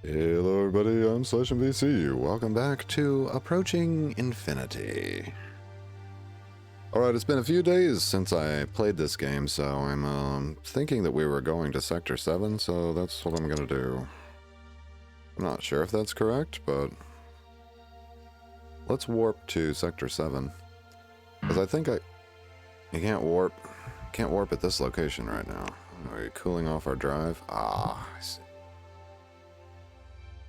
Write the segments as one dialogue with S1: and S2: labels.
S1: Hello everybody, I'm /MVC. Welcome back to Approaching Infinity. Alright, it's been a few days since I played this game, so I'm thinking that we were going to Sector 7, so that's what I'm gonna do. I'm not sure if that's correct, but let's warp to Sector 7. Because I think you can't warp at this location right now. Are you cooling off our drive? Ah, I see.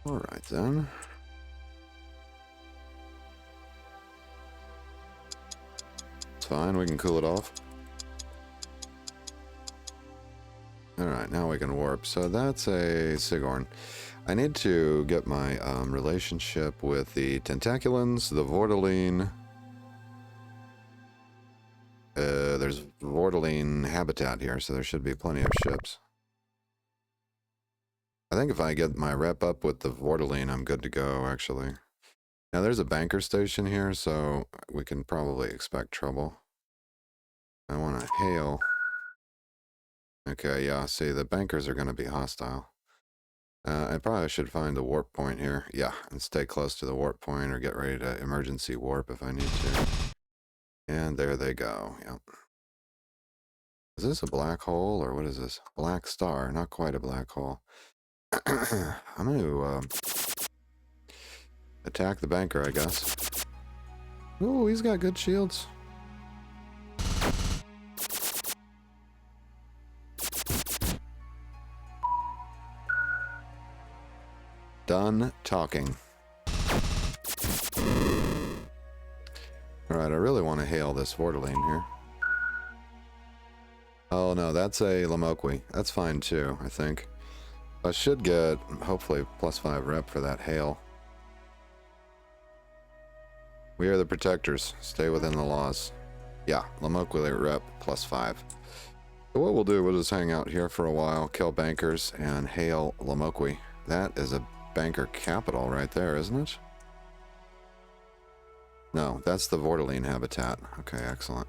S1: Alright then. It's fine, we can cool it off. Alright, now we can warp. So that's a Sigourn. I need to get my relationship with the Tentaculans, the Vortaline. There's Vortaline habitat here, so there should be plenty of ships. I think if I get my rep up with the Vortaline, I'm good to go, actually. Now, there's a banker station here, so we can probably expect trouble. I want to hail. Okay, yeah, see, the bankers are going to be hostile. I probably should find the warp point here. Yeah, and stay close to the warp point or get ready to emergency warp if I need to. And there they go, yep. Is this a black hole, or what is this? Black star, not quite a black hole. I'm going to attack the banker, I guess. Ooh, he's got good shields. Done talking. Alright, I really want to hail this Vortaline here. Oh no, that's a Lamoqui. That's fine too, I think. I should get, hopefully, +5 rep for that hail. We are the protectors. Stay within the laws. Yeah, Lamoqui rep +5. So what we'll do, we'll just hang out here for a while, kill bankers, and hail Lamoqui. That is a banker capital right there, isn't it? No, that's the Vortaline habitat. Okay, excellent.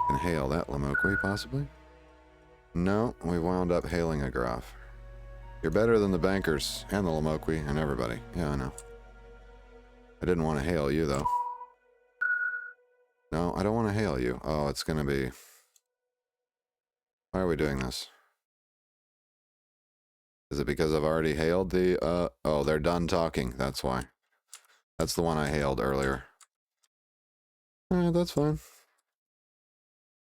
S1: Can hail that Lamoqui, possibly? No, we wound up hailing a Graf. You're better than the bankers, and the Lamoqui, and everybody. Yeah, I know. I didn't want to hail you, though. No, I don't want to hail you. Oh, it's gonna be... Why are we doing this? Is it because I've already hailed the, Oh, they're done talking, that's why. That's the one I hailed earlier. Alright, that's fine.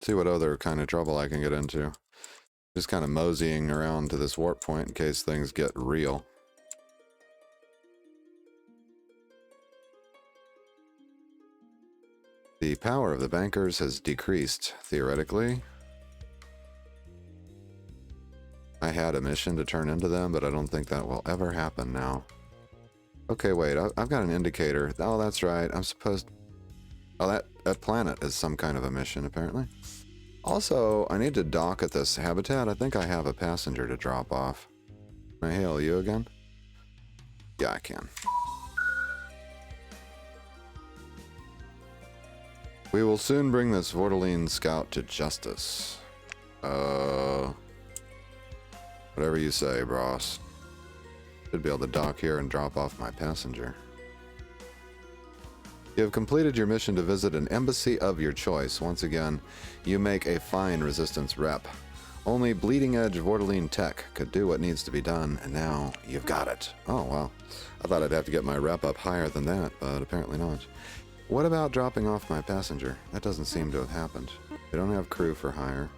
S1: See what other kind of trouble I can get into. Just kind of moseying around to this warp point in case things get real. The power of the bankers has decreased, theoretically. I had a mission to turn into them, but I don't think that will ever happen now. Okay, wait, I've got an indicator. Oh, that's right, I'm supposed... Oh, that planet is some kind of a mission, apparently. Also, I need to dock at this habitat. I think I have a passenger to drop off. Can I hail you again? Yeah, I can. We will soon bring this Vortaline scout to justice. Whatever you say, Bros. Should be able to dock here and drop off my passenger. You have completed your mission to visit an embassy of your choice. Once again, you make a fine resistance rep. Only bleeding-edge Vortaline tech could do what needs to be done, and now you've got it. Oh, well. I thought I'd have to get my rep up higher than that, but apparently not. What about dropping off my passenger? That doesn't seem to have happened. They don't have crew for hire.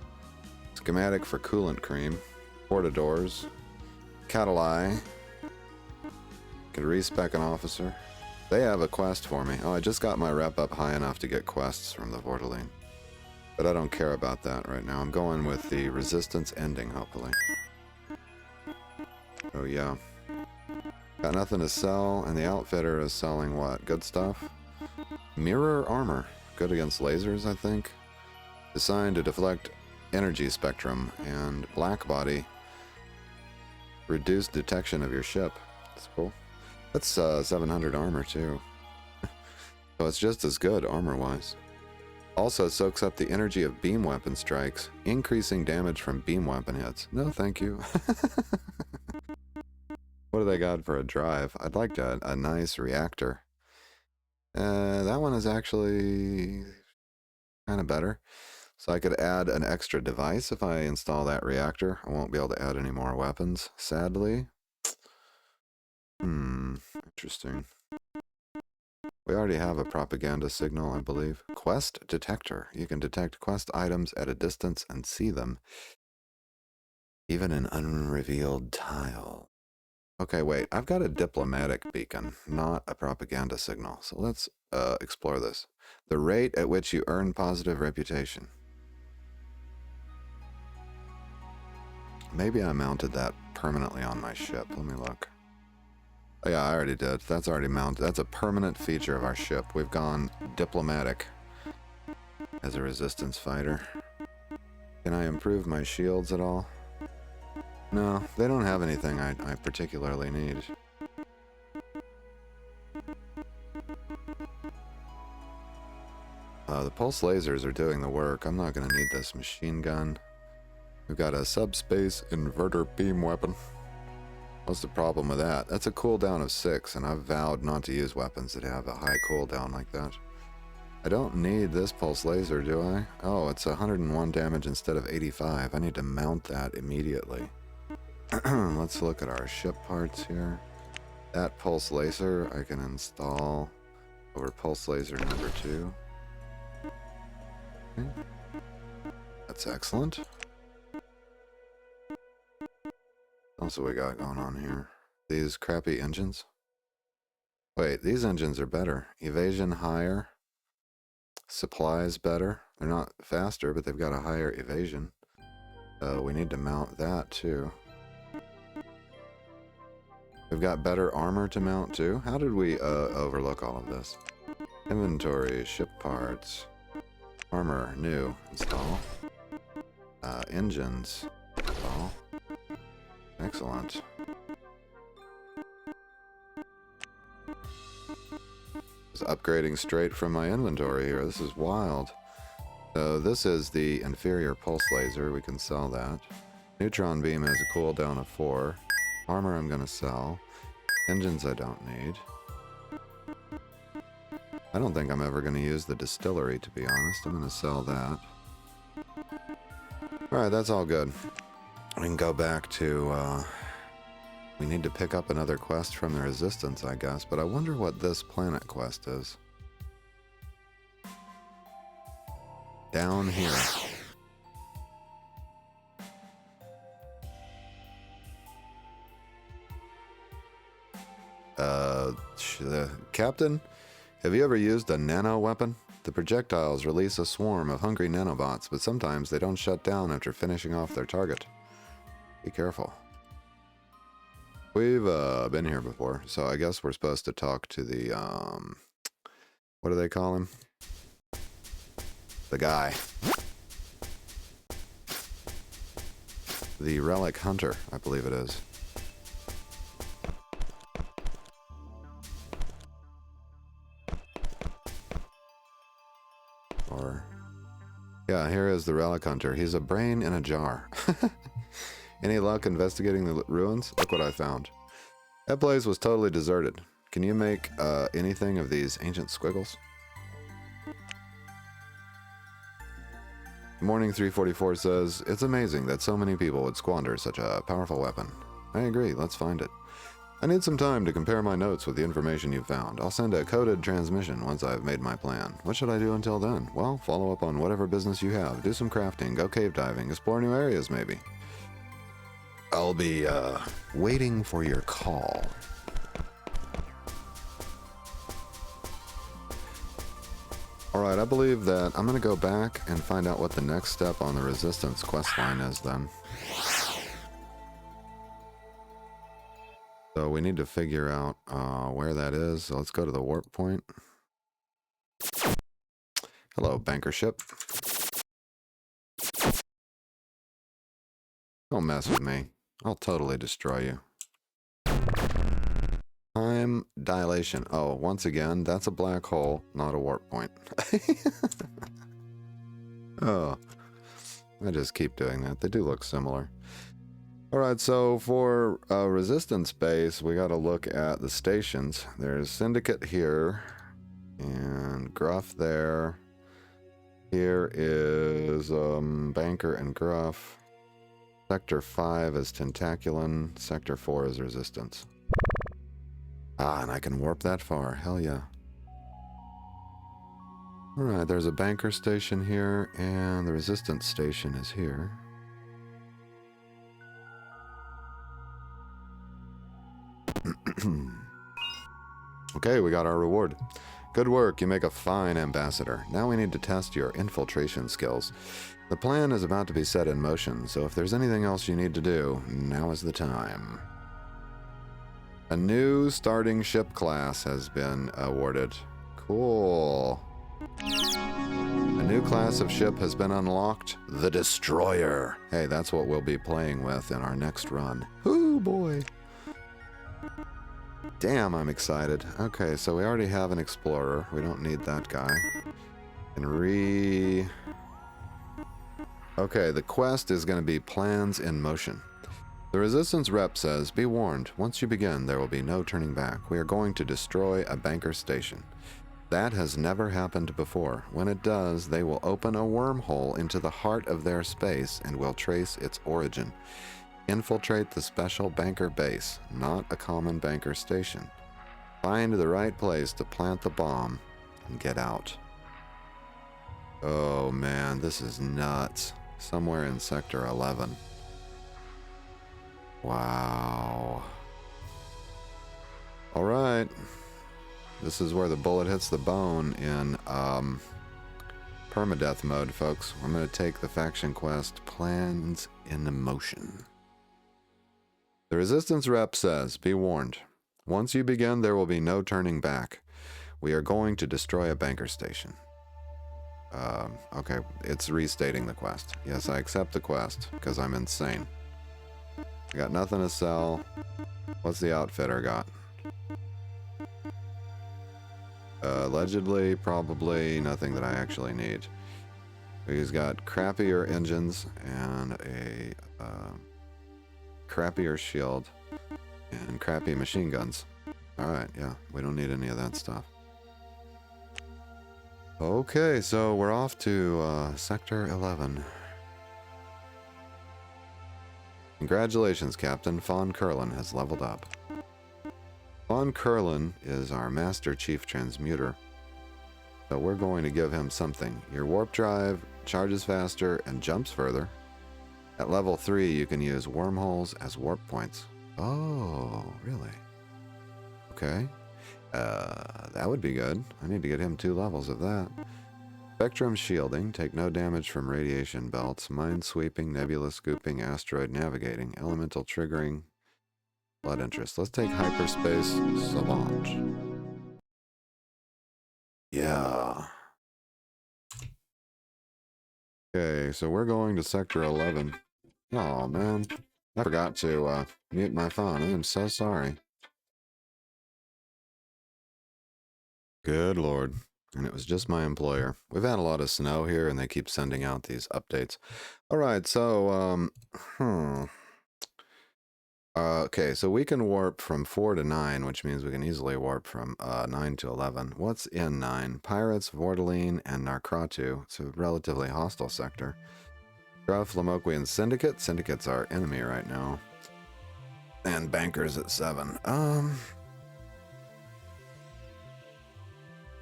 S1: Schematic for coolant cream. Portadors. Catalai. Could respec an officer. They have a quest for me. Oh, I just got my rep up high enough to get quests from the Vortaline. But I don't care about that right now. I'm going with the resistance ending, hopefully. Oh, yeah. Got nothing to sell, and the outfitter is selling what? Good stuff? Mirror armor. Good against lasers, I think. Designed to deflect energy spectrum, and black body. Reduced detection of your ship. That's cool. That's 700 armor, too. So it's just as good, armor-wise. Also soaks up the energy of beam weapon strikes, increasing damage from beam weapon hits. No, thank you. do they got for a drive? I'd like a nice reactor. That one is actually kind of better. So I could add an extra device if I install that reactor. I won't be able to add any more weapons, sadly. Interesting. We already have a propaganda signal, I believe. Quest detector. You can detect quest items at a distance and see them. Even an unrevealed tile. Okay, wait. I've got a diplomatic beacon, not a propaganda signal. So let's explore this. The rate at which you earn positive reputation. Maybe I mounted that permanently on my ship. Let me look. Oh, yeah, I already did. That's already mounted. That's a permanent feature of our ship. We've gone diplomatic as a resistance fighter. Can I improve my shields at all? No, they don't have anything I particularly need. The pulse lasers are doing the work. I'm not going to need this machine gun. We've got a subspace inverter beam weapon. What's the problem with that? That's a cooldown of 6, and I've vowed not to use weapons that have a high cooldown like that. I don't need this pulse laser, do I? Oh, it's 101 damage instead of 85. I need to mount that immediately. Let's look at our ship parts here. That pulse laser I can install over pulse laser number 2. Okay. That's excellent. Also, we got going on here. These crappy engines. Wait, these engines are better. Evasion higher. Supplies better. They're not faster, but they've got a higher evasion. We need to mount that too. We've got better armor to mount too. How did we overlook all of this? Inventory, ship parts, armor, new, install. Engines, install. Excellent. Just upgrading straight from my inventory here. This is wild. So this is the inferior pulse laser. We can sell that. Neutron beam has a cooldown of 4. Armor I'm going to sell. Engines I don't need. I don't think I'm ever going to use the distillery, to be honest. I'm going to sell that. Alright, that's all good. We can go back to... we need to pick up another quest from the Resistance, I guess. But I wonder what this planet quest is. Down here. Captain, have you ever used a nano weapon? The projectiles release a swarm of hungry nanobots, but sometimes they don't shut down after finishing off their target. Be careful. We've been here before, so I guess we're supposed to talk to the, what do they call him? The guy. The Relic Hunter, I believe it is. Or... yeah, here is the Relic Hunter. He's a brain in a jar. Any luck investigating the ruins? Look what I found. That place was totally deserted. Can you make anything of these ancient squiggles? Morning 344 says, it's amazing that so many people would squander such a powerful weapon. I agree, let's find it. I need some time to compare my notes with the information you found. I'll send a coded transmission once I've made my plan. What should I do until then? Well, follow up on whatever business you have. Do some crafting, go cave diving, explore new areas maybe. I'll be waiting for your call. Alright, I believe that I'm going to go back and find out what the next step on the Resistance questline is then. So we need to figure out where that is. So let's go to the warp point. Hello, banker ship. Don't mess with me. I'll totally destroy you. Time dilation. Oh, once again, that's a black hole, not a warp point. Oh, I just keep doing that. They do look similar. Alright, so for resistance base, we got to look at the stations. There's Syndicate here, and Gruff there. Here is Banker and Gruff. Sector 5 is Tentaculin. Sector 4 is Resistance. Ah, and I can warp that far. Hell yeah. Alright, there's a Banker station here, and the Resistance station is here. Okay, we got our reward. Good work, you make a fine ambassador. Now we need to test your infiltration skills. The plan is about to be set in motion, so if there's anything else you need to do, now is the time. A new starting ship class has been awarded. Cool. A new class of ship has been unlocked. The Destroyer. Hey, that's what we'll be playing with in our next run. Ooh, boy. Damn, I'm excited. Okay, so we already have an Explorer. We don't need that guy. And Okay, the quest is going to be Plans in Motion. The Resistance rep says, be warned, once you begin, there will be no turning back. We are going to destroy a Banker station. That has never happened before. When it does, they will open a wormhole into the heart of their space and will trace its origin. Infiltrate the special Banker base, not a common Banker station. Find the right place to plant the bomb and get out. Oh man, this is nuts. Somewhere in Sector 11. Wow. Alright. This is where the bullet hits the bone in permadeath mode, folks. I'm going to take the faction quest Plans in Motion. The Resistance rep says, be warned. Once you begin, there will be no turning back. We are going to destroy a Banker station. Okay, it's restating the quest. Yes, I accept the quest, because I'm insane. I got nothing to sell. What's the outfitter got? Allegedly, probably nothing that I actually need. He's got crappier engines and a crappier shield and crappy machine guns. Alright, yeah, we don't need any of that stuff. Okay, so we're off to Sector 11. Congratulations, Captain. Von Curlin has leveled up. Von Curlin is our Master Chief Transmuter. So we're going to give him something. Your warp drive charges faster and jumps further. At level 3, you can use wormholes as warp points. Oh, really? Okay. That would be good. I need to get him 2 levels of that. Spectrum shielding. Take no damage from radiation belts. Mine sweeping, nebula scooping, asteroid navigating, elemental triggering. Blood interest. Let's take hyperspace savant. Yeah. Okay, so we're going to Sector 11. Oh, man. I forgot to mute my phone. I am so sorry. Good Lord. And it was just my employer. We've had a lot of snow here, and they keep sending out these updates. All right, so, okay, so we can warp from 4 to 9, which means we can easily warp from 9 to 11. What's in 9? Pirates, Vortaline, and Narkratu. It's a relatively hostile sector. Gruff, Lamoqui, and Syndicate. Syndicate's our enemy right now. And Bankers at 7.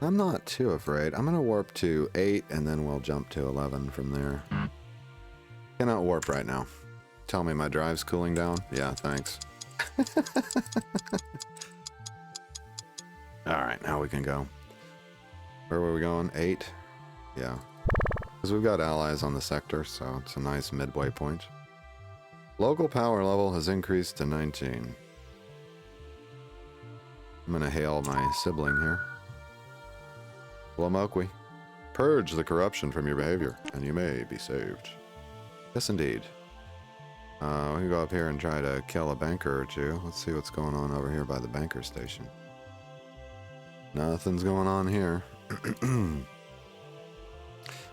S1: I'm not too afraid. I'm going to warp to 8, and then we'll jump to 11 from there. Cannot warp right now. Tell me my drive's cooling down? Yeah, thanks. Alright, now we can go. Where were we going? 8? Yeah. Because we've got allies on the sector, so it's a nice midway point. Local power level has increased to 19. I'm going to hail my sibling here. Lamoqui, purge the corruption from your behavior, and you may be saved. Yes, indeed. We can go up here and try to kill a banker or two. Let's see what's going on over here by the Banker station. Nothing's going on here.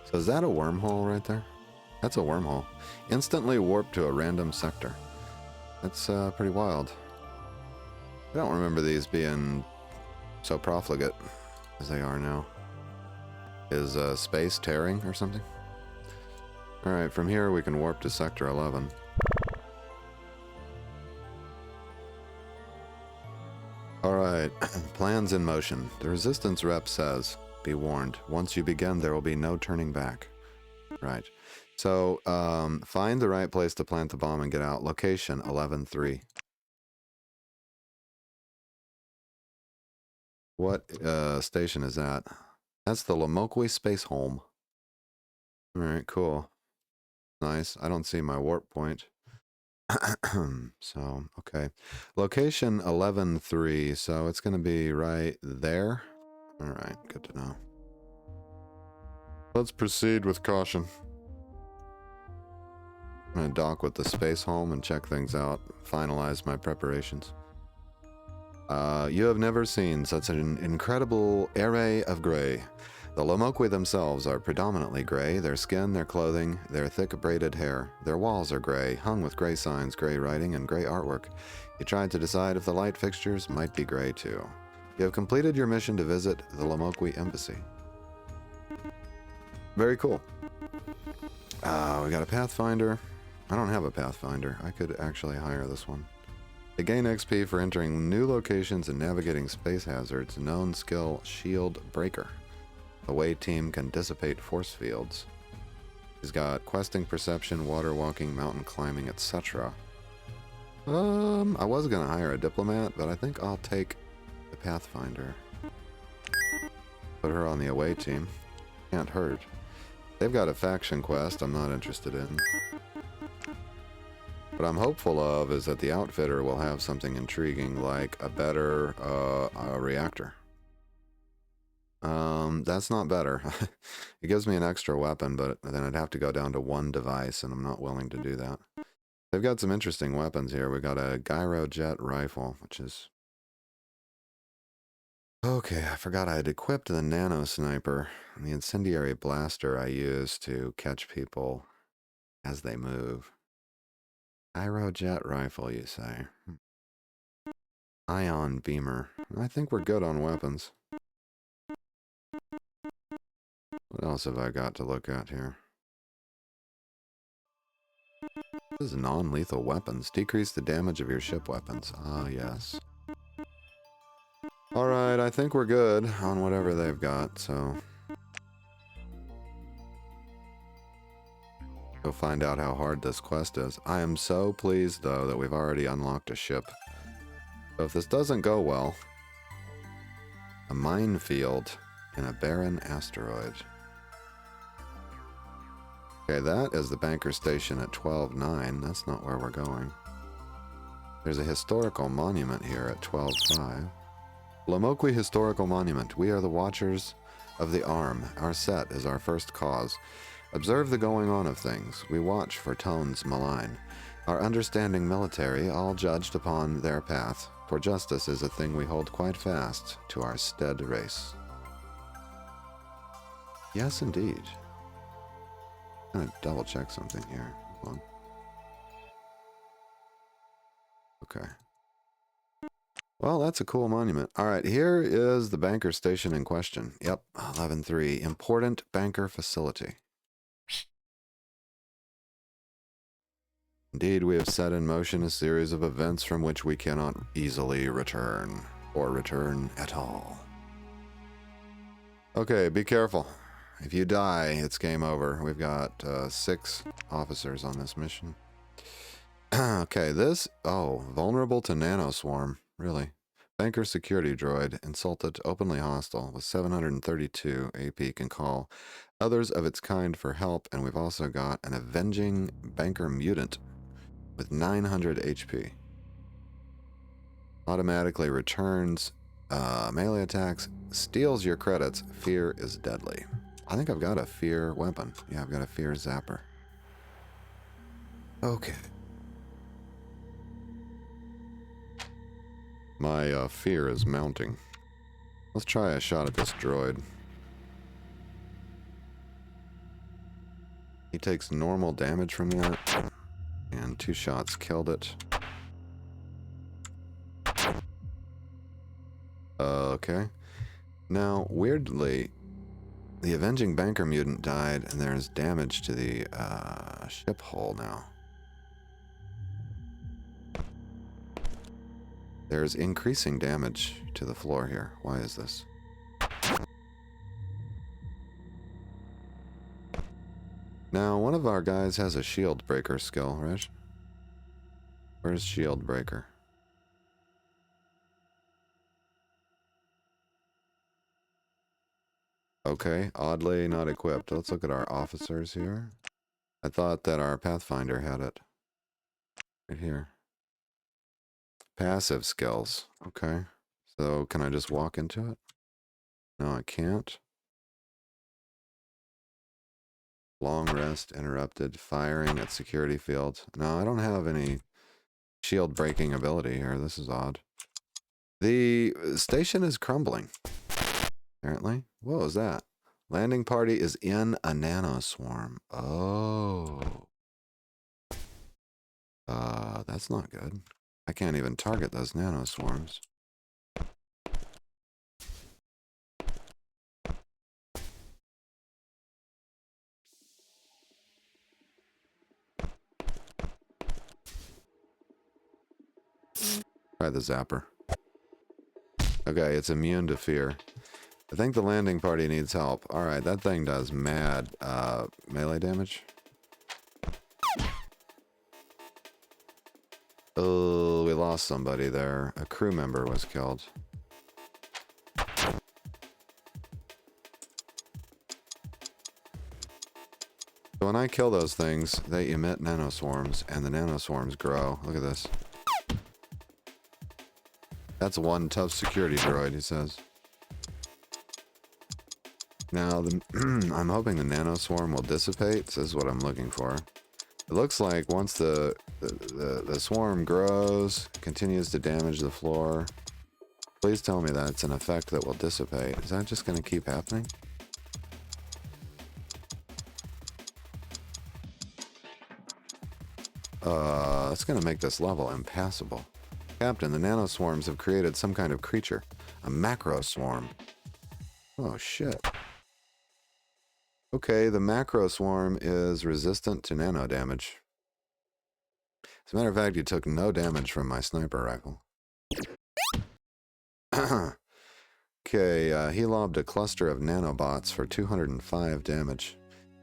S1: So is that a wormhole right there? That's a wormhole. Instantly warp to a random sector. That's pretty wild. I don't remember these being so profligate as they are now. Is space tearing or something? Alright, from here we can warp to Sector 11. Alright, plans in motion. The Resistance rep says, be warned, once you begin there will be no turning back. Right. So, find the right place to plant the bomb and get out. Location 11-3. What station is that? That's the Lomokwi Space Home. Alright, cool. Nice. I don't see my warp point. So, okay. Location 11-3, so it's going to be right there. Alright, good to know. Let's proceed with caution. I'm going to dock with the Space Home and check things out. Finalize my preparations. You have never seen such an incredible array of gray. The Lomokwi themselves are predominantly gray. Their skin, their clothing, their thick braided hair. Their walls are gray, hung with gray signs, gray writing, and gray artwork. You tried to decide if the light fixtures might be gray too. You have completed your mission to visit the Lomokwi Embassy. Very cool. We got a Pathfinder. I don't have a Pathfinder. I could actually hire this one. They gain XP for entering new locations and navigating space hazards. Known skill, Shield Breaker. Away team can dissipate force fields. He's got questing, perception, water walking, mountain climbing, etc. I was going to hire a diplomat, but I think I'll take the Pathfinder. Put her on the away team. Can't hurt. They've got a faction quest I'm not interested in. What I'm hopeful of is that the outfitter will have something intriguing like a better reactor. That's not better. It gives me an extra weapon, but then I'd have to go down to one device, and I'm not willing to do that. They've got some interesting weapons here. We got a gyrojet rifle, which is... Okay, I forgot I had equipped the nano sniper and the incendiary blaster I use to catch people as they move. Gyrojet rifle, you say? Ion beamer. I think we're good on weapons. What else have I got to look at here? This is non-lethal weapons. Decrease the damage of your ship weapons. Ah, yes. Alright, I think we're good on whatever they've got, so... Go find out how hard this quest is. I am so pleased, though, that we've already unlocked a ship. So if this doesn't go well... A minefield in a barren asteroid. Okay, that is the banker station at 12-9. That's not where we're going. There's a historical monument here at 12-5. Lomokwi Historical Monument. We are the Watchers of the Arm. Our set is our first cause. Observe the going on of things. We watch for tones malign. Our understanding military, all judged upon their path. For justice is a thing we hold quite fast to our stead race. Yes, indeed. I'm gonna double check something here. Hold on. Okay. Well, that's a cool monument. All right, here is the banker station in question. Yep, 11-3. Important banker facility. Indeed, we have set in motion a series of events from which we cannot easily return, or return at all. Okay, be careful. If you die, it's game over. We've got 6 officers on this mission. Okay, this... Oh, vulnerable to nanoswarm. Really? Banker security droid, insulted, openly hostile, with 732 AP can call others of its kind for help, and we've also got an avenging banker mutant with 900 HP. Automatically returns melee attacks, steals your credits, fear is deadly. I think I've got a fear weapon. Yeah, I've got a fear zapper. Okay. My fear is mounting. Let's try a shot at this droid. He takes normal damage from that, and 2 shots killed it. Okay. Now, weirdly, the Avenging Banker mutant died, and there's damage to the ship hull now. There's increasing damage to the floor here. Why is this? Now, one of our guys has a shield breaker skill, right? Where's shield breaker? Okay, oddly not equipped. Let's look at our officers here. I thought that our Pathfinder had it. Right here. Passive skills. Okay. So, can I just walk into it? No, I can't. Long rest interrupted. Firing at security field. No, I don't have any shield breaking ability here. This is odd. The station is crumbling. Apparently. What was that? Landing party is in a nanoswarm. Oh. That's not good. I can't even target those nanoswarms. Try the zapper. Okay, it's immune to fear. I think the landing party needs help. Alright, that thing does mad melee damage. Oh, we lost somebody there. A crew member was killed. So when I kill those things, they emit nanoswarms, and the nanoswarms grow. Look at this. That's one tough security droid, he says. Now, I'm hoping the nanoswarm will dissipate. This is what I'm looking for. It looks like once the swarm grows, continues to damage the floor. Please tell me that's an effect that will dissipate. Is that just going to keep happening? That's going to make this level impassable. Captain, the nanoswarms have created some kind of creature. A macro swarm. Oh, shit. Okay, the macro swarm is resistant to nano damage. As a matter of fact, you took no damage from my sniper rifle. Okay, he lobbed a cluster of nanobots for 205 damage.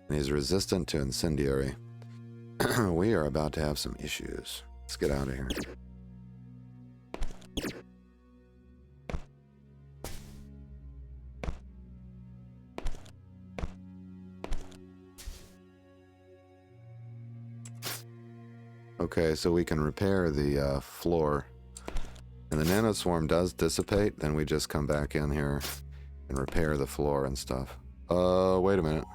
S1: And he's resistant to incendiary. We are about to have some issues. Let's get out of here. Okay, so we can repair the floor. And the nanoswarm does dissipate, then we just come back in here and repair the floor and stuff. Wait a minute.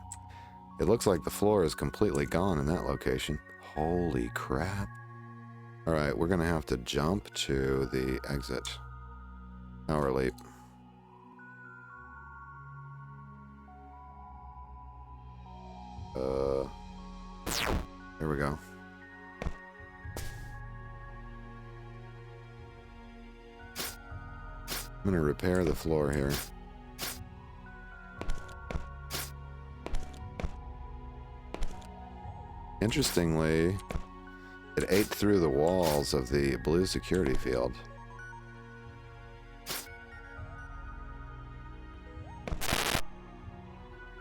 S1: It looks like the floor is completely gone in that location. Holy crap. Alright, we're gonna have to jump to the exit. Power leap. There we go. I'm gonna repair the floor here. Interestingly, it ate through the walls of the blue security field.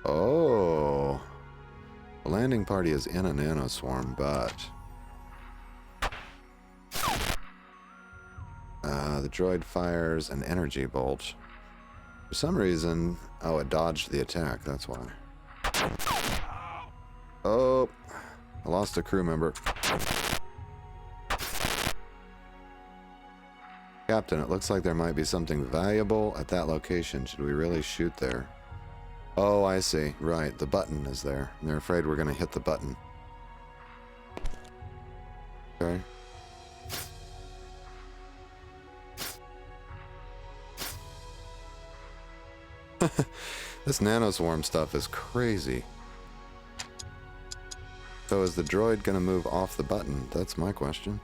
S1: Oh. The landing party is in a nanoswarm, but the droid fires an energy bolt. For some reason, oh, it dodged the attack, that's why. Oh, I lost a crew member. Captain, it looks like there might be something valuable at that location. Should we really shoot there? Oh, I see. Right, the button is there. And they're afraid we're going to hit the button. Okay. This nanoswarm stuff is crazy. So is the droid going to move off the button? That's my question.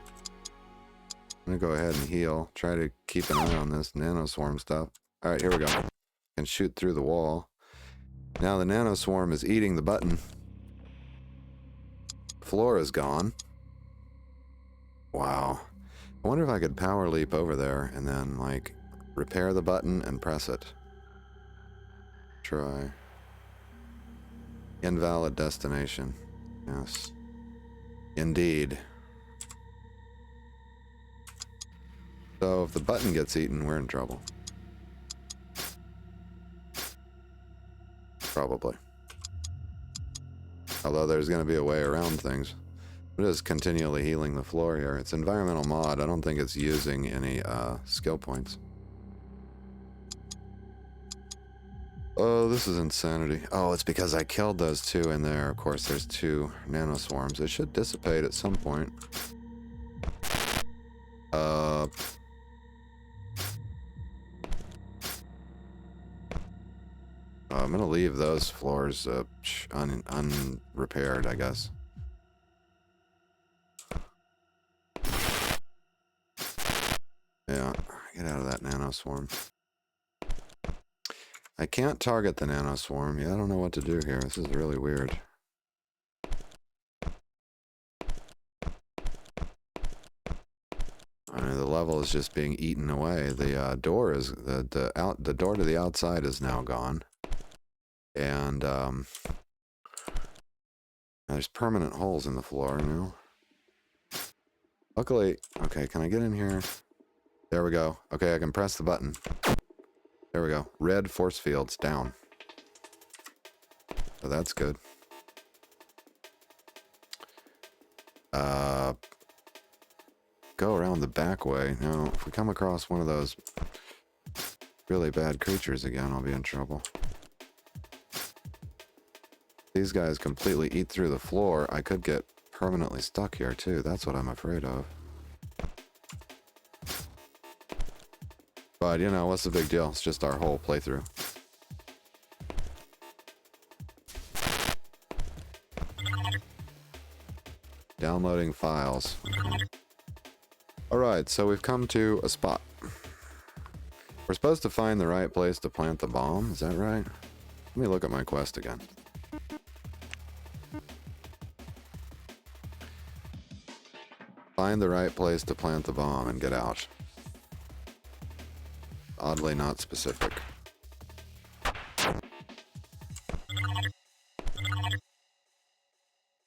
S1: I'm going to go ahead and heal. Try to keep an eye on this nanoswarm stuff. Alright, here we go. Can shoot through the wall. Now the nanoswarm is eating the button. Floor is gone. Wow. I wonder if I could power leap over there and then, like, repair the button and press it. Try. Invalid destination. Yes. Indeed. So if the button gets eaten, we're in trouble. Probably. Although there's going to be a way around things. It is continually healing the floor here. It's environmental mod. I don't think it's using any skill points. Oh, this is insanity. Oh, it's because I killed those two in there. Of course, there's two nanoswarms. It should dissipate at some point. I'm gonna leave those floors unrepaired, I guess. Yeah, get out of that nanoswarm. I can't target the nanoswarm. Yeah, I don't know what to do here. This is really weird. I mean, the level is just being eaten away. The door is the door to the outside is now gone, and there's permanent holes in the floor now. Luckily, okay, can I get in here? There we go. Okay, I can press the button. There we go. Red force fields down. So that's good. Go around the back way. Now, if we come across one of those really bad creatures again, I'll be in trouble. These guys completely eat through the floor. I could get permanently stuck here too. That's what I'm afraid of. But, you know, what's the big deal? It's just our whole playthrough. Downloading files. Okay. Alright, so we've come to a spot. We're supposed to find the right place to plant the bomb. Is that right? Let me look at my quest again. Find the right place to plant the bomb and get out. Oddly not specific.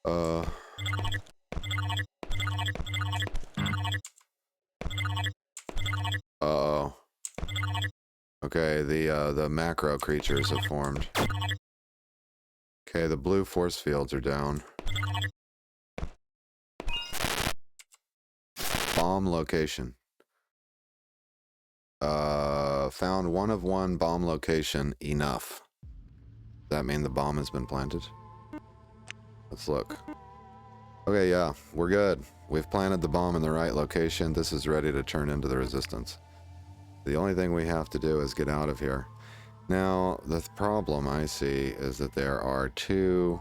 S1: Uh-oh. Okay, the macro creatures have formed. Okay, the blue force fields are down. Bomb location. Found 1 of 1 bomb location enough. Does that mean the bomb has been planted? Let's look. Okay, yeah, we're good. We've planted the bomb in the right location. This is ready to turn into the resistance. The only thing we have to do is get out of here. Now, the problem I see is that there are 2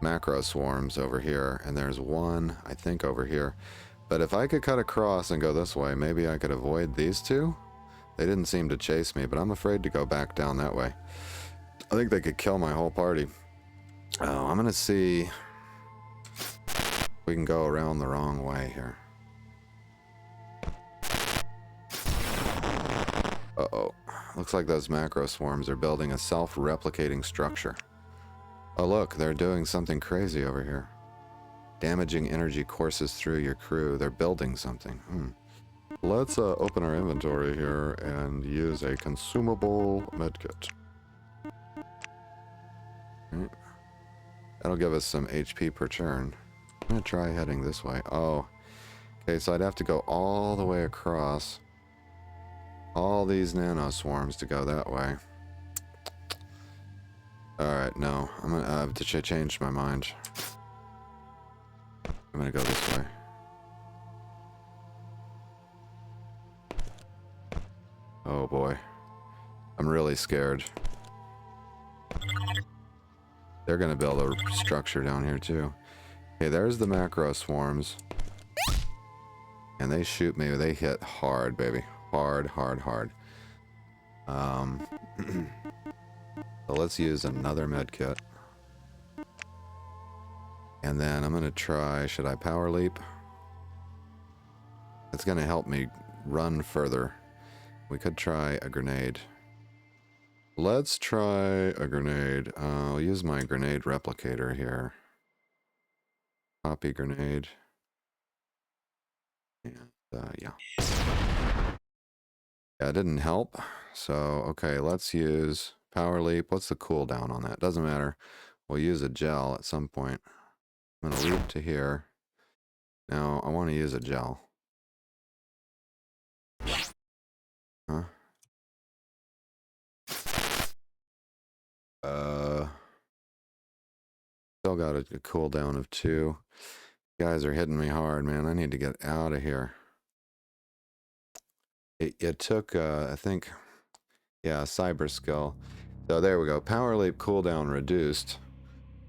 S1: macro swarms over here, and there's 1, I think, over here. But if I could cut across and go this way, maybe I could avoid these 2? They didn't seem to chase me, but I'm afraid to go back down that way. I think they could kill my whole party. Oh, I'm gonna see if we can go around the wrong way here. Uh-oh. Looks like those macro swarms are building a self-replicating structure. Oh look, they're doing something crazy over here. Damaging energy courses through your crew. They're building something. Let's open our inventory here and use a consumable medkit. Right. That'll give us some HP per turn. I'm gonna try heading this way. Oh. Okay, so I'd have to go all the way across all these nano swarms to go that way. Alright, no. I'm gonna have to change my mind. I'm gonna go this way. Oh boy. I'm really scared. They're gonna build a structure down here too. Okay, there's the macro swarms. And they shoot me. They hit hard, baby. Hard, hard, hard. So let's use another med kit. And then I'm going to try, should I power leap? It's going to help me run further. We could try a grenade. Let's try a grenade. I'll use my grenade replicator here. Copy grenade. And yeah. Yeah, it didn't help. So, okay, let's use power leap. What's the cooldown on that? Doesn't matter. We'll use a gel at some point. I'm going to leap to here. Now, I want to use a gel. Huh? Still got a cooldown of 2. You guys are hitting me hard, man. I need to get out of here. It took, I think, yeah, cyber skill. So there we go. Power leap cooldown reduced.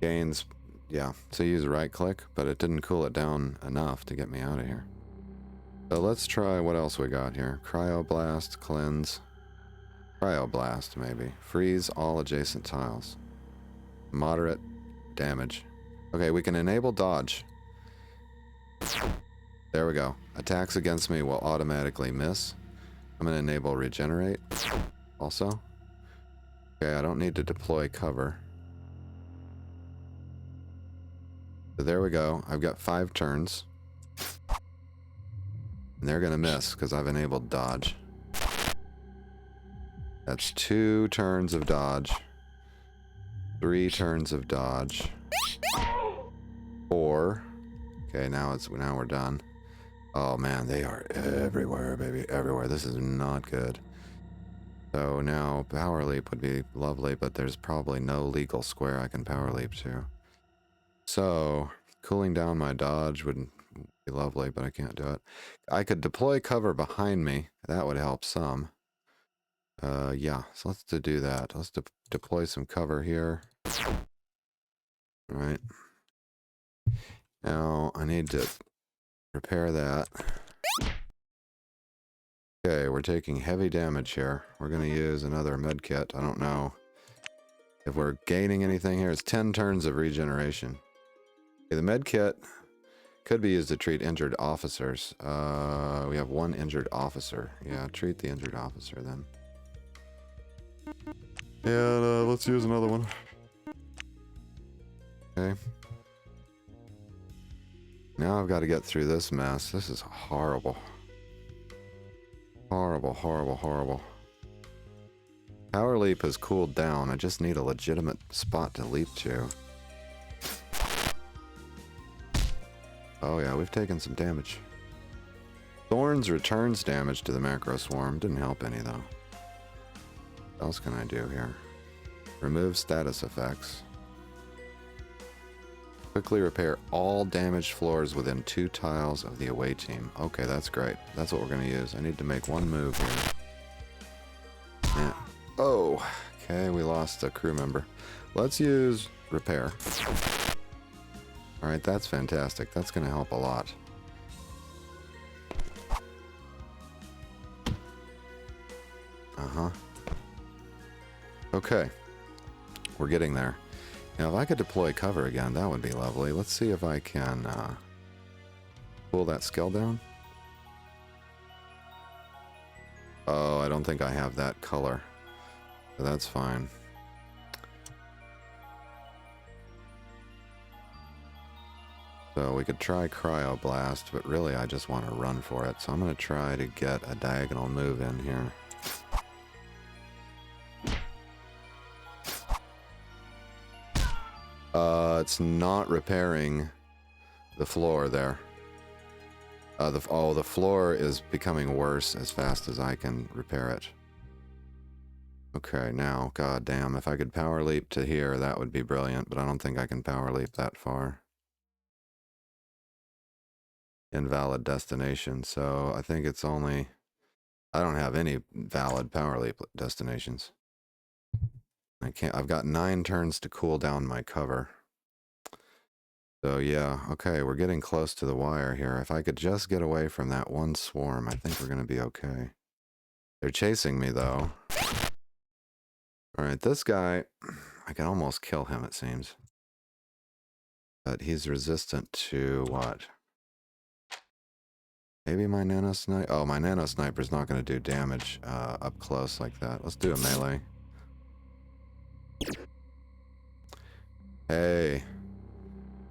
S1: Gains, yeah. So use right click, but it didn't cool it down enough to get me out of here. So let's try what else we got here. Cryoblast, cleanse. Cryoblast, maybe. Freeze all adjacent tiles. Moderate damage. Okay, we can enable dodge. There we go. Attacks against me will automatically miss. I'm going to enable regenerate also. Okay, I don't need to deploy cover. So there we go. I've got 5 turns. And they're going to miss because I've enabled dodge. That's 2 turns of dodge. 3 turns of dodge. 4. Okay, now we're done. Oh man, they are everywhere, baby, everywhere. This is not good. So now power leap would be lovely, but there's probably no legal square I can power leap to. So cooling down my dodge would be lovely, but I can't do it. I could deploy cover behind me. That would help some. Yeah, so let's do that. Let's deploy some cover here. All right. Now I need to repair that. Okay, we're taking heavy damage here. We're going to use another med kit. I don't know if we're gaining anything here. It's 10 turns of regeneration. Okay, the med kit could be used to treat injured officers. We have 1 injured officer. Yeah, treat the injured officer then. And let's use another one. Okay. Now I've got to get through this mess. This is horrible. Horrible, horrible, horrible. Power leap has cooled down. I just need a legitimate spot to leap to. Oh yeah, we've taken some damage. Thorns returns damage to the macro swarm. Didn't help any though. What else can I do here? Remove status effects. Quickly repair all damaged floors within 2 tiles of the away team. Okay, that's great. That's what we're going to use. I need to make 1 move here. Yeah. Oh, okay, we lost a crew member. Let's use repair. Alright, that's fantastic. That's going to help a lot. Uh-huh. Okay. We're getting there. Now, if I could deploy cover again, that would be lovely. Let's see if I can pull that skill down. Oh, I don't think I have that color. So that's fine. So we could try Cryoblast, but really I just want to run for it. So I'm going to try to get a diagonal move in here. It's not repairing the floor there. The floor is becoming worse as fast as I can repair it. Okay, now, goddamn, if I could power leap to here, that would be brilliant, but I don't think I can power leap that far. Invalid destination, so I think it's only... I don't have any valid power leap destinations. I've got 9 turns to cool down my cover. So yeah, okay, we're getting close to the wire here. If I could just get away from that one swarm, I think we're going to be okay. They're chasing me, though. Alright, this guy, I can almost kill him, it seems. But he's resistant to what? Maybe my nano sniper. Oh, my nano sniper's not going to do damage up close like that. Let's do a melee. Hey.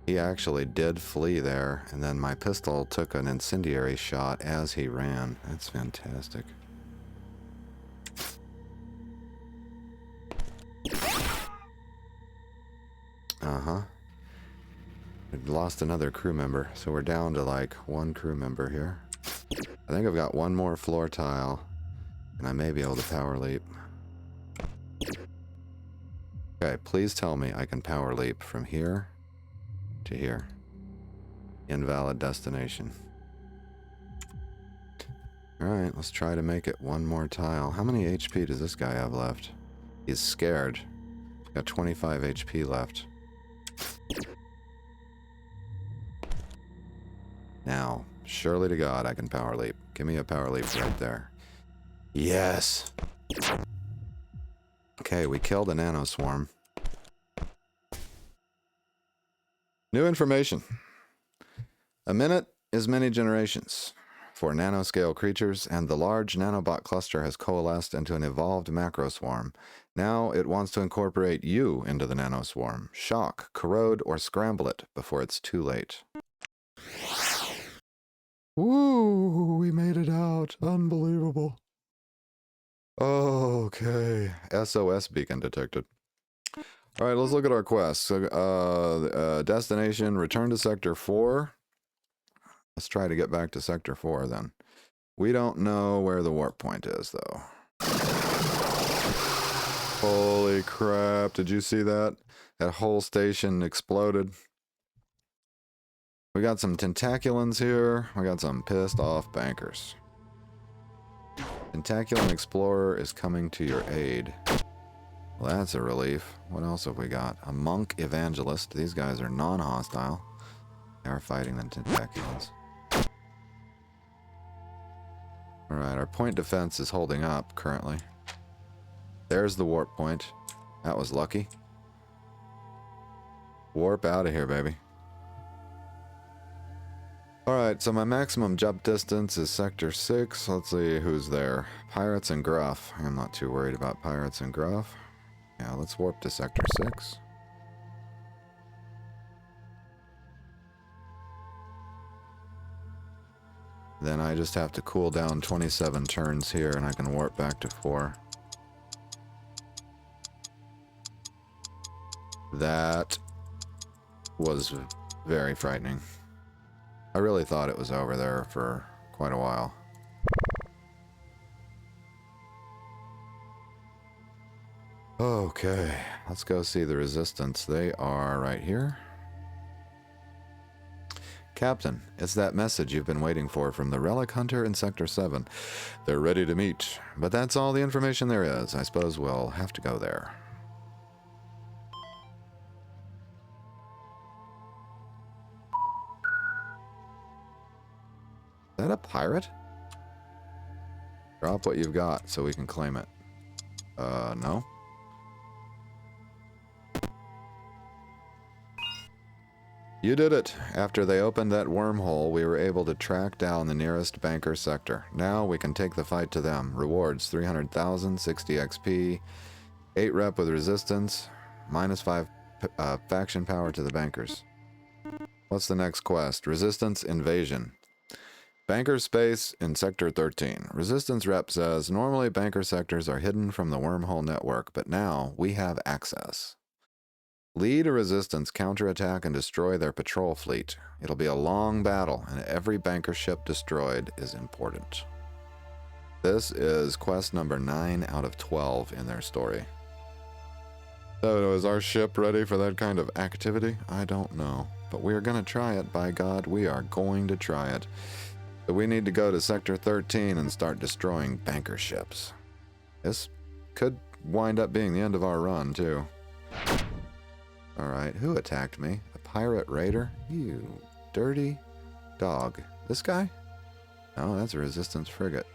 S1: He actually did flee there, and then my pistol took an incendiary shot as he ran. That's fantastic. Uh-huh. We lost another crew member, so we're down to like one crew member here. I think I've got one more floor tile, and I may be able to power leap. Okay, please tell me I can power leap from here to here. Invalid destination. Alright, let's try to make it one more tile. How many HP does this guy have left? He's scared. Got 25 HP left. Now, surely to God I can power leap. Give me a power leap right there. Yes! Okay, we killed a nano swarm. New information. A minute is many generations for nanoscale creatures, and the large nanobot cluster has coalesced into an evolved macro swarm. Now it wants to incorporate you into the nanoswarm. Shock, corrode, or scramble it before it's too late. Woo! We made it out. Unbelievable. Okay. SOS beacon detected. All right, let's look at our quest. So, destination, return to Sector 4. Let's try to get back to Sector 4 then. We don't know where the warp point is, though. Holy crap, did you see that? That whole station exploded. We got some tentaculans here. We got some pissed off bankers. Tentaculan Explorer is coming to your aid. Well, that's a relief. What else have we got? A monk evangelist. These guys are non-hostile. They are fighting the tentaculans. Alright, our point defense is holding up currently. There's the warp point. That was lucky. Warp out of here, baby. Alright, so my maximum jump distance is Sector 6. Let's see who's there. Pirates and Gruff. I'm not too worried about Pirates and Gruff. Yeah, let's warp to Sector 6. Then I just have to cool down 27 turns here and I can warp back to 4. That was very frightening. I really thought it was over there for quite a while. Okay, let's go see the resistance. They are right here. Captain, it's that message you've been waiting for from the Relic Hunter in Sector 7. They're ready to meet, but that's all the information there is. I suppose we'll have to go there. Is that a pirate? Drop what you've got so we can claim it. No. You did it. After they opened that wormhole, we were able to track down the nearest banker sector. Now we can take the fight to them. Rewards, 300,000, 60 XP, 8 rep with resistance, -5 faction power to the bankers. What's the next quest? Resistance Invasion. Banker space in Sector 13. Resistance rep says, normally banker sectors are hidden from the wormhole network, but now we have access. Lead a resistance counterattack and destroy their patrol fleet. It'll be a long battle, and every banker ship destroyed is important. This is quest number 9 out of 12 in their story. So is our ship ready for that kind of activity? I don't know. But we're going to try it, by God, we are going to try it. But we need to go to Sector 13 and start destroying banker ships. This could wind up being the end of our run, too. Alright, who attacked me? A pirate raider? You dirty dog. This guy? No, that's a resistance frigate.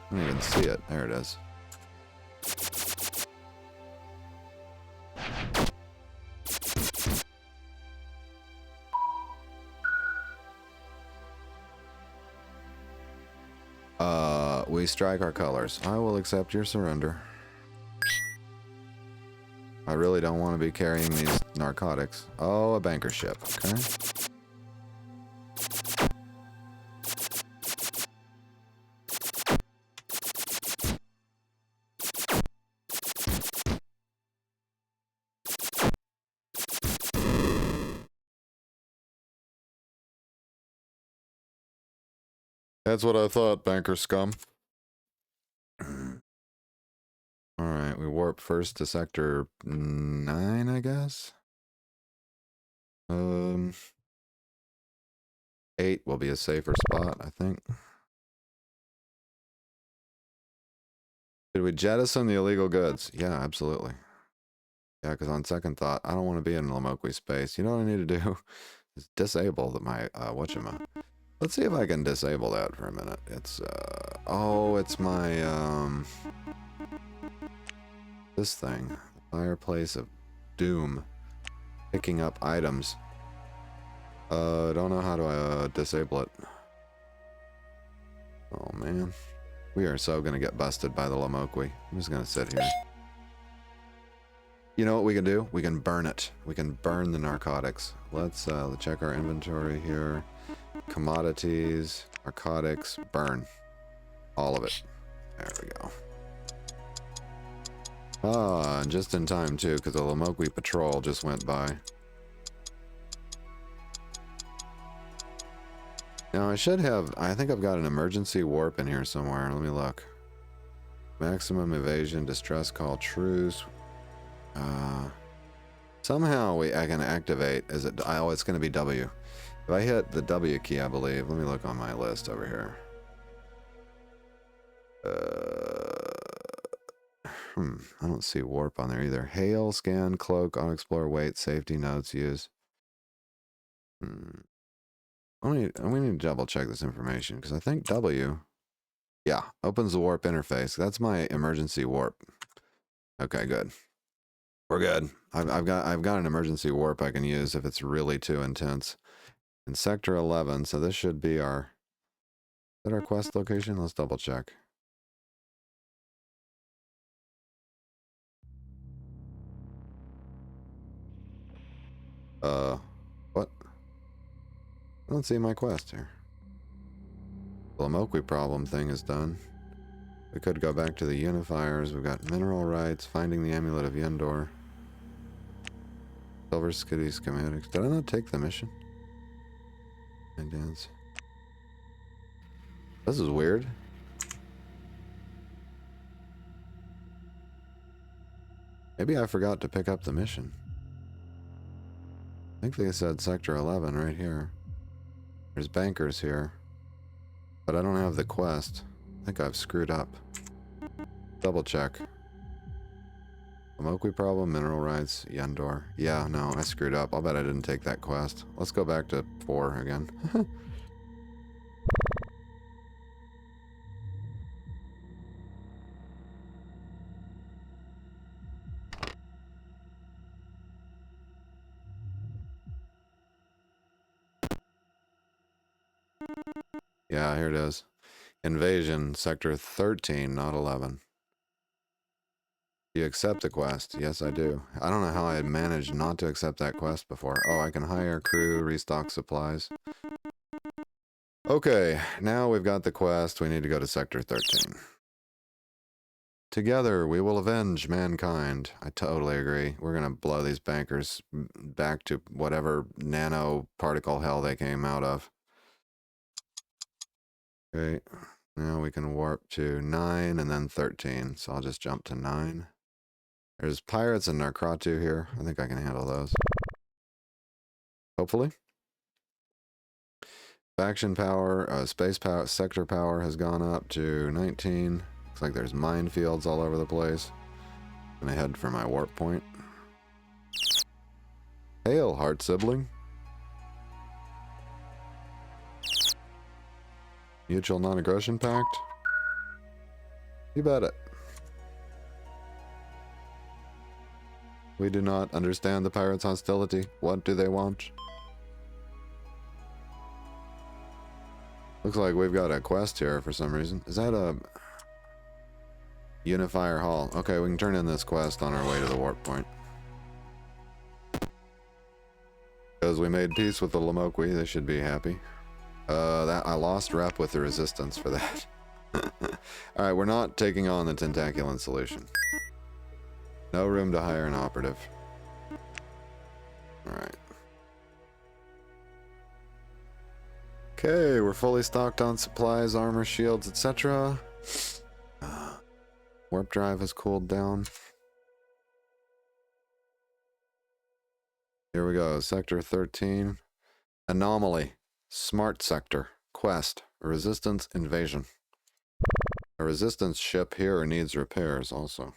S1: I don't even see it. There it is. We strike our colors. I will accept your surrender. I really don't want to be carrying these narcotics. Oh, a banker ship. Okay. That's what I thought, banker scum. Alright, we warp first to sector 9, I guess? 8 will be a safer spot, I think. Did we jettison the illegal goods? Yeah, absolutely. Yeah, because on second thought, I don't want to be in Lamoqui space. You know what I need to do? Is disable my, whatchama. Let's see if I can disable that for a minute. It's, oh, it's my, this thing. The Fireplace of Doom. Picking up items. I don't know how to, disable it. Oh, man. We are so gonna get busted by the Lamoqui. I'm just gonna sit here. You know what we can do? We can burn it. We can burn the narcotics. Let's check our inventory here. Commodities, narcotics, burn. All of it. There we go. Ah, just in time too, because the Lamoqui patrol just went by. Now I should have, I think I've got an emergency warp in here somewhere. Let me look. Maximum evasion, distress call, truce. Somehow I can activate, is it, oh, it's going to be W. If I hit the W key, I believe, let me look on my list over here. I don't see warp on there either. Hail, scan, cloak, unexplore, wait, safety, notes, use. We need to double check this information, because I think W, yeah, opens the warp interface. That's my emergency warp. Okay, good. We're good. I've got an emergency warp I can use if it's really too intense. In sector 11, so this should be our, is that our quest location? Let's double check. What? I don't see my quest here. The Lamoqui problem thing is done. We could go back to the unifiers. We've got mineral rights, finding the amulet of Yendor. Silver Skitty schematics. Did I not take the mission? And dance. This is weird. Maybe I forgot to pick up the mission. I think they said sector 11 right here. There's bankers here. But I don't have the quest. I think I've screwed up. Double check. Lamoqui problem, mineral rights, Yendor. Yeah, no, I screwed up. I'll bet I didn't take that quest. Let's go back to 4 again. Yeah, here it is. Invasion, sector 13, not 11. Do you accept the quest? Yes, I do. I don't know how I had managed not to accept that quest before. Oh, I can hire crew, restock supplies. Okay, now we've got the quest. We need to go to sector 13. Together, we will avenge mankind. I totally agree. We're going to blow these bankers back to whatever nanoparticle hell they came out of. Okay, now we can warp to 9 and then 13. So I'll just jump to 9. There's pirates and Narkratu here. I think I can handle those. Hopefully. Faction power, space power, sector power has gone up to 19. Looks like there's minefields all over the place. I'm gonna head for my warp point. Hail, heart sibling. Mutual non-aggression pact. You bet it. We do not understand the pirates' hostility. What do they want? Looks like we've got a quest here for some reason. Is that a Unifier Hall? Okay, we can turn in this quest on our way to the warp point. Because we made peace with the Lamokwi, they should be happy. That I lost rep with the resistance for that. Alright, we're not taking on the Tentaculin solution. No room to hire an operative. Alright. Okay, we're fully stocked on supplies, armor, shields, etc. Warp drive has cooled down. Here we go, Sector 13. Anomaly. Smart Sector. Quest. Resistance Invasion. A resistance ship here needs repairs also.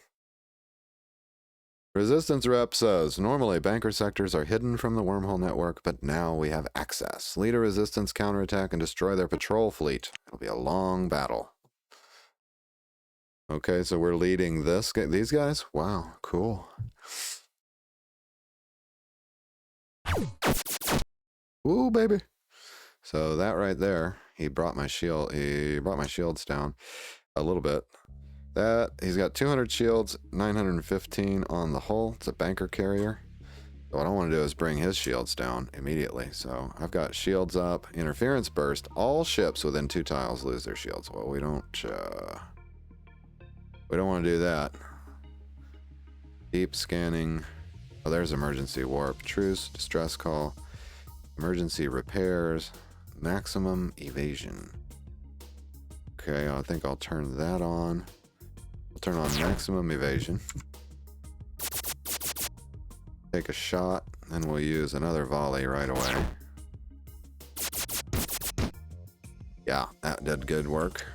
S1: Resistance rep says, normally banker sectors are hidden from the wormhole network, but now we have access. Lead a resistance counterattack and destroy their patrol fleet. It'll be a long battle. Okay, so we're leading these guys? Wow, cool. Ooh, baby. So that right there, he brought my shields down a little bit. That, he's got 200 shields, 915 on the hull. It's a banker carrier. So what I want to do is bring his shields down immediately. So I've got shields up, interference burst. All ships within 2 tiles lose their shields. Well, we don't want to do that. Deep scanning. Oh, there's emergency warp. Truce, distress call, emergency repairs, maximum evasion. Okay, I think I'll turn that on. We'll turn on maximum evasion. Take a shot, and we'll use another volley right away. Yeah, that did good work.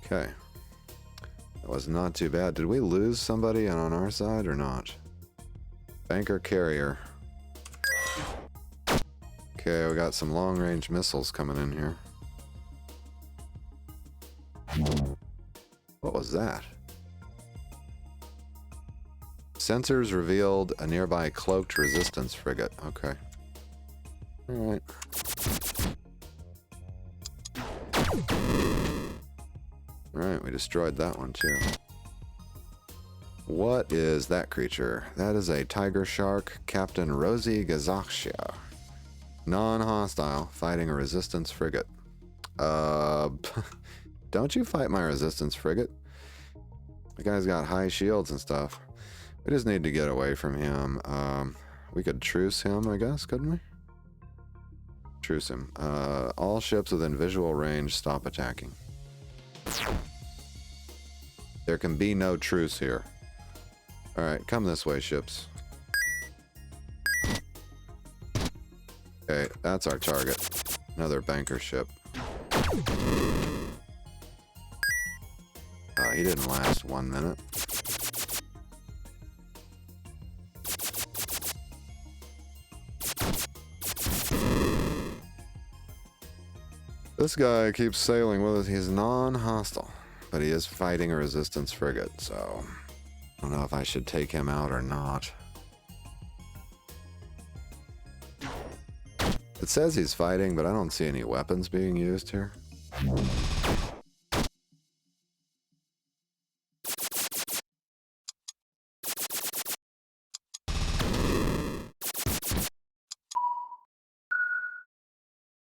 S1: Okay. That was not too bad. Did we lose somebody on our side or not? Banker carrier. Okay, we got some long-range missiles coming in here. What was that? Sensors revealed a nearby cloaked resistance frigate. Okay. Alright. Alright, we destroyed that one too. What is that creature? That is a tiger shark, Captain Rosie Gazaksha. Non-hostile, fighting a resistance frigate. Don't you fight my resistance frigate. The guy's got high shields and stuff. We just need to get away from him. We could truce him, I guess, couldn't we? Truce him. All ships within visual range stop attacking. There can be no truce here. Alright, come this way, ships. Okay, that's our target. Another banker ship. He didn't last 1 minute. This guy keeps sailing with us. He's non-hostile, but he is fighting a resistance frigate, so I don't know if I should take him out or not. It says he's fighting, but I don't see any weapons being used here.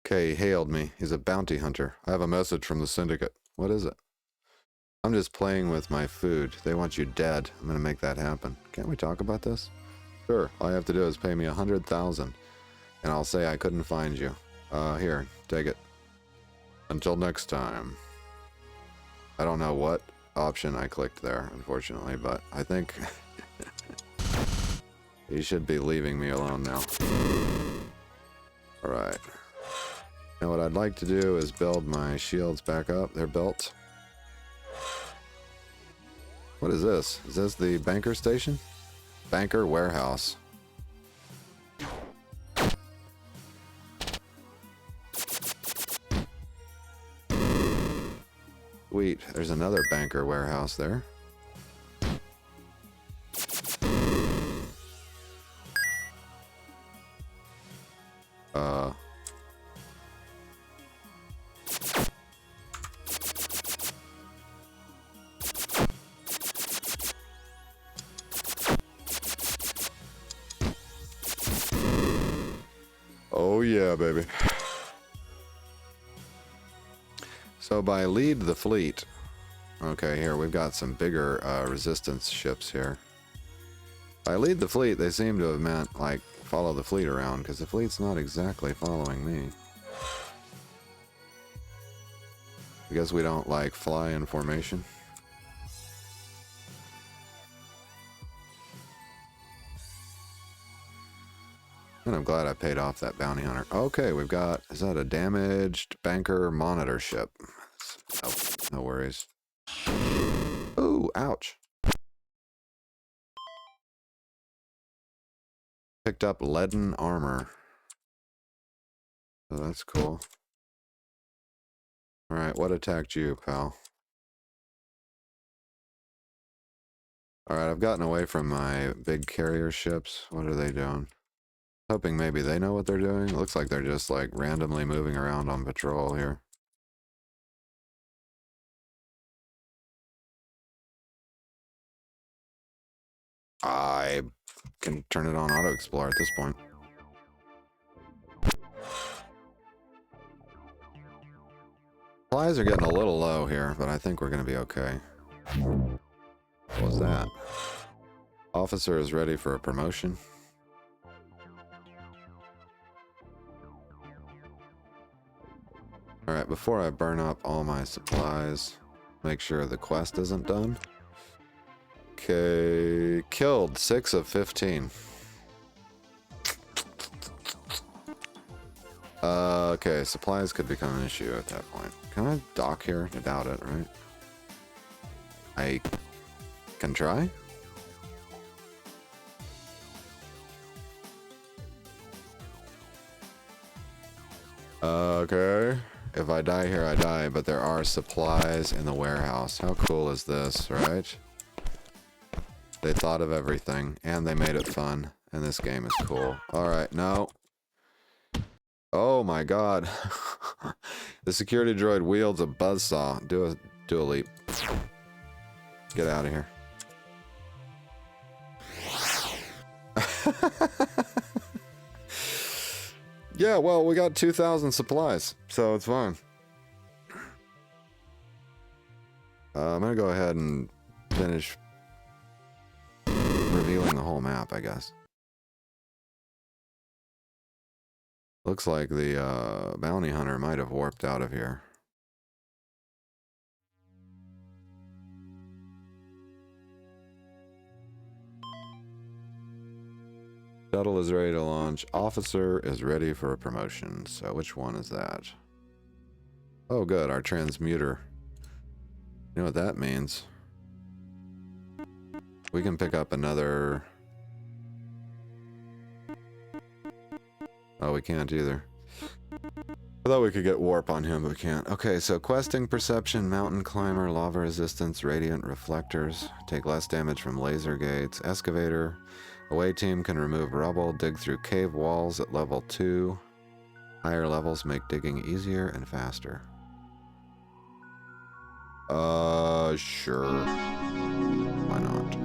S1: Okay, he hailed me. He's a bounty hunter. I have a message from the syndicate. What is it? I'm just playing with my food. They want you dead. I'm gonna make that happen. Can't we talk about this? Sure. All you have to do is pay me 100,000, and I'll say I couldn't find you. Here, take it. Until next time. I don't know what option I clicked there, unfortunately, but I think he should be leaving me alone now. Alright. Now what I'd like to do is build my shields back up. They're built. What is this? Is this the banker station? Banker warehouse. Sweet. There's another banker warehouse there. yeah, baby. So by lead the fleet... Okay, here, we've got some bigger resistance ships here. By lead the fleet, they seem to have meant, like, follow the fleet around, because the fleet's not exactly following me. I guess we don't, like, fly in formation. And I'm glad I paid off that bounty hunter. Okay, we've got... Is that a damaged banker monitor ship? Oh, no worries. Ooh, ouch. Picked up leaden armor. So that's cool. Alright, what attacked you, pal? Alright, I've gotten away from my big carrier ships. What are they doing? Hoping maybe they know what they're doing. It looks like they're just like randomly moving around on patrol here. I can turn it on auto explore at this point. Supplies are getting a little low here, but I think we're going to be okay. What was that? Officer is ready for a promotion. Alright, before I burn up all my supplies, make sure the quest isn't done. Okay, killed 6 of 15. Okay, supplies could become an issue at that point. Can I dock here? I doubt it, right? I can try? Okay. If I die here, I die, but there are supplies in the warehouse. How cool is this, right? They thought of everything, and they made it fun, and this game is cool. Alright, no. Oh my god. The security droid wields a buzzsaw. Do a leap. Get out of here. Yeah, well, we got 2,000 supplies, so it's fine. I'm gonna go ahead and finish revealing the whole map, I guess. Looks like the bounty hunter might have warped out of here. Shuttle is ready to launch. Officer is ready for a promotion. So which one is that? Oh good, our transmuter. You know what that means? We can pick up another... Oh, we can't either. I thought we could get warp on him, but we can't. Okay, so questing, perception, mountain climber, lava resistance, radiant reflectors. Take less damage from laser gates. Excavator. Away team can remove rubble, dig through cave walls at level 2. Higher levels make digging easier and faster. Sure. Why not?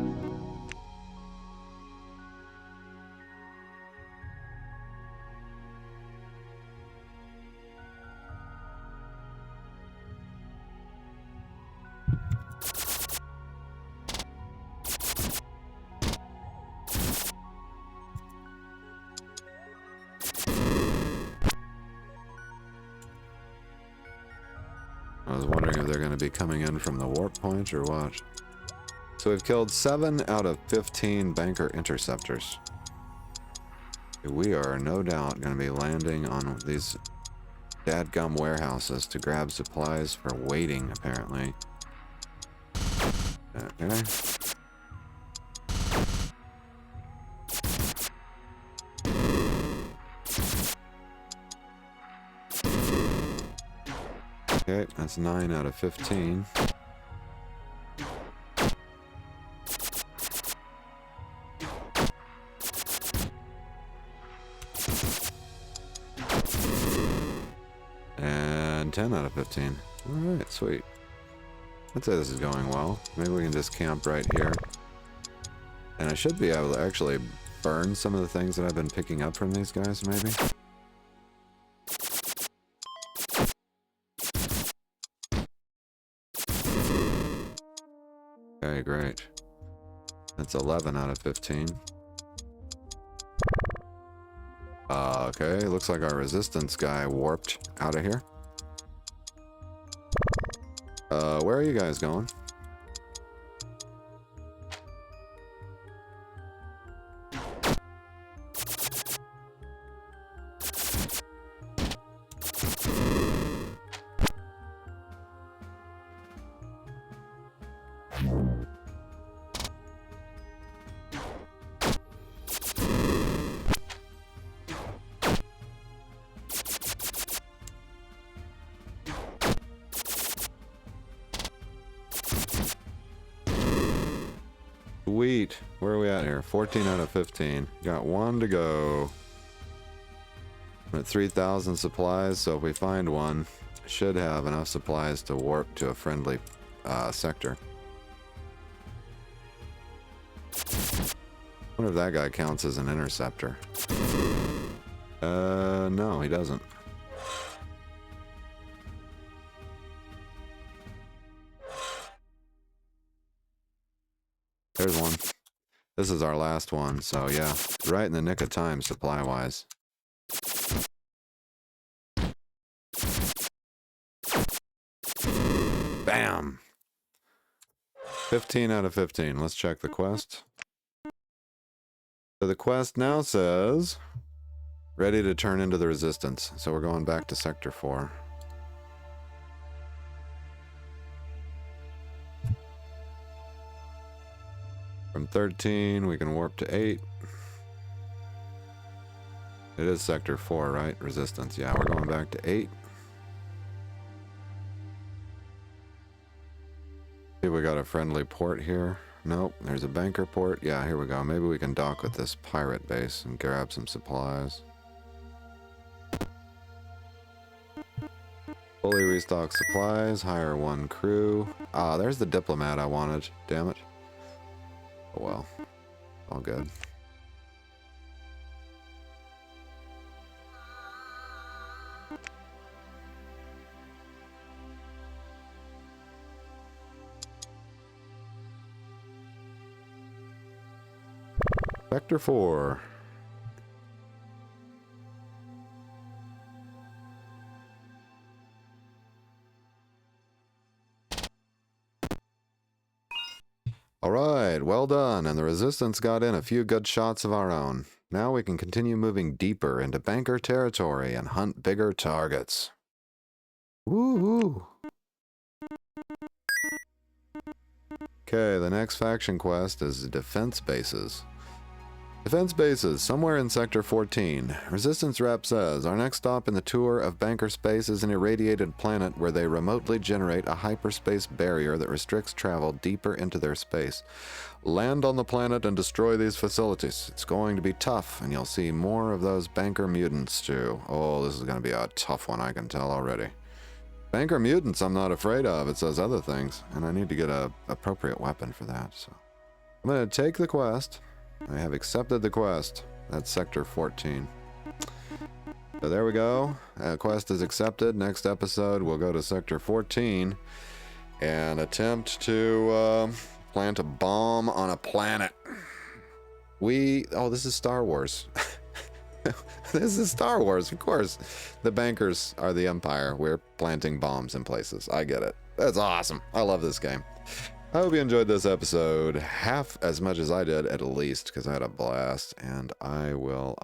S1: I was wondering if they're going to be coming in from the warp point or what. So we've killed 7 out of 15 banker interceptors. We are no doubt going to be landing on these dadgum warehouses to grab supplies for waiting, apparently. Okay. Okay, that's 9 out of 15. And 10 out of 15. Alright, sweet. I'd say this is going well. Maybe we can just camp right here. And I should be able to actually burn some of the things that I've been picking up from these guys, maybe? Okay, great. That's 11 out of 15. Okay, looks like our resistance guy warped out of here. Where are you guys going? Sweet. Where are we at here? 14 out of 15. Got one to go. I'm at 3,000 supplies, so if we find one, should have enough supplies to warp to a friendly sector. Wonder if that guy counts as an interceptor. No, he doesn't. There's one. This is our last one, so yeah, right in the nick of time supply-wise. Bam! 15 out of 15. Let's check the quest. So the quest now says, ready to turn into the resistance. So we're going back to Sector 4. From 13, we can warp to 8. It is Sector 4, right? Resistance. Yeah, we're going back to 8. See, we got a friendly port here. Nope, there's a banker port. Yeah, here we go. Maybe we can dock with this pirate base and grab some supplies. Fully restock supplies, hire one crew. Ah, there's the diplomat I wanted. Damn it. Oh well. All good. Sector 4. Alright, well done, and the resistance got in a few good shots of our own. Now we can continue moving deeper into banker territory and hunt bigger targets. Woo-hoo! Okay, the next faction quest is defense bases. Defense bases, somewhere in Sector 14. Resistance Rep says, our next stop in the tour of banker space is an irradiated planet where they remotely generate a hyperspace barrier that restricts travel deeper into their space. Land on the planet and destroy these facilities. It's going to be tough, and you'll see more of those banker mutants too. Oh, this is going to be a tough one, I can tell already. Banker mutants I'm not afraid of, it says other things, and I need to get a appropriate weapon for that, so. I'm going to take the quest. I have accepted the quest. That's Sector 14. So there we go. Quest is accepted. Next episode, we'll go to Sector 14 and attempt to plant a bomb on a planet. Oh, this is Star Wars. This is Star Wars, of course. The bankers are the Empire. We're planting bombs in places. I get it. That's awesome. I love this game. I hope you enjoyed this episode half as much as I did, at least, because I had a blast. And I will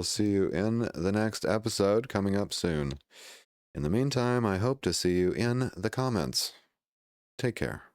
S1: see you in the next episode coming up soon. In the meantime, I hope to see you in the comments. Take care.